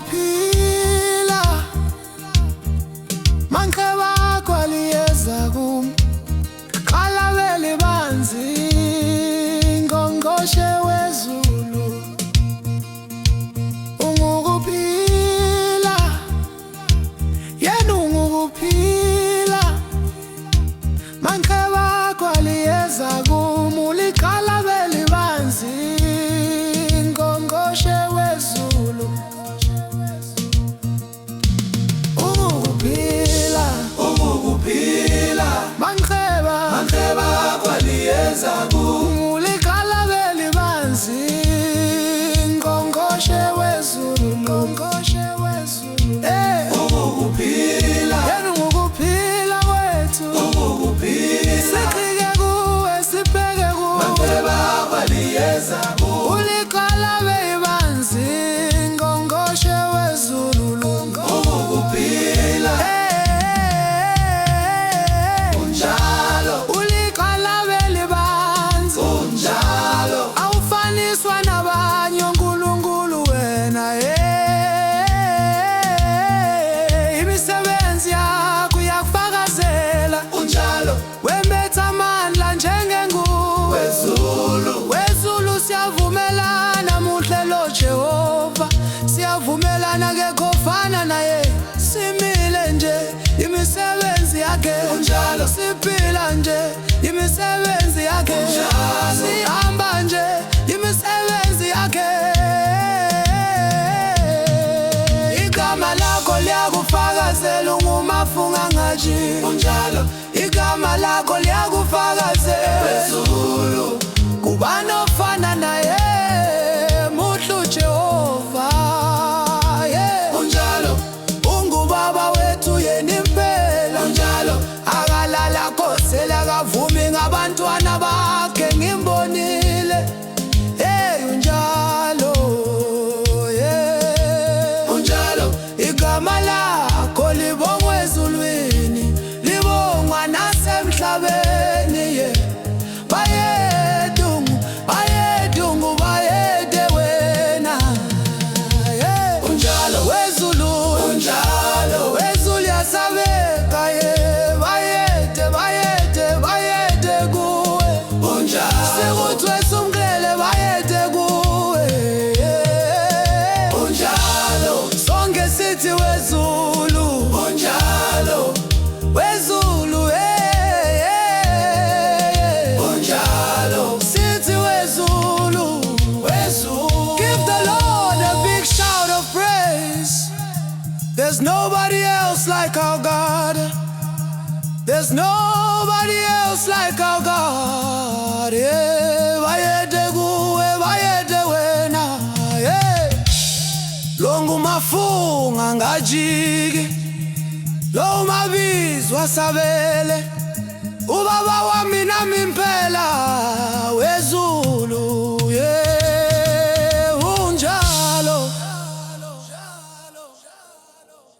ungukuphila mankheba kwaliyeza kum qala vele banzi ngongoshe wezulu ungukuphila yena ungukuphila mankheba kwaliyeza kum uliqala vele banzi ngongoshe wezulu ungukuphila mankheba kwaliyeza kum uliqala vele banzi ngongoshe wezulu ungukuphila yena ungukuphila wethu siqike kuwe sibheke kuwe mankheba kwaliyeza kum uliqala vele banzi ngongoshe wezulu ungukuphila unjalo uliqala vele banzi unjalo awufaniswa nabanye uNkulunkulu wena imisebenzi yakho yakufakazela unjalo wembetha amandla njengenguwe wezulu siyavumelana muhle lo Jehova siyavumelana ke khofana naye simile nje imisebenzi yakhe unjalo siphila nje imisebenzi yakhe unjalo sihamba nje imisebenzi yakhe igama lakho liyakufakazela ungumafunga ngathi unjalo igama lakho liyakufakazela wezulu kubani ofana naye muhle Jehova unjalo ungubaba wethu yena impela unjalo akalala khosela akavumi ngabantwana bakhe ngimbonile unjalo unjalo igama lakho libongwe ezulwini libongwa nasemhlabeni bayedungu bayede wena unjalo wezulu unjalo wezulu yasabeka bayede kuwe unjalo sikuthwe sumkele bayede kuwe unjalo sonke sithi wezulu unjalo wezulu unjalo sithi wezulu give the Lord a big shout of praise. There's nobody else like our God. There's nobody else like our God. Bayede kuwe bayede wena longu mafunga ngajiki lo mabizwa sabele ubaba wami nami impela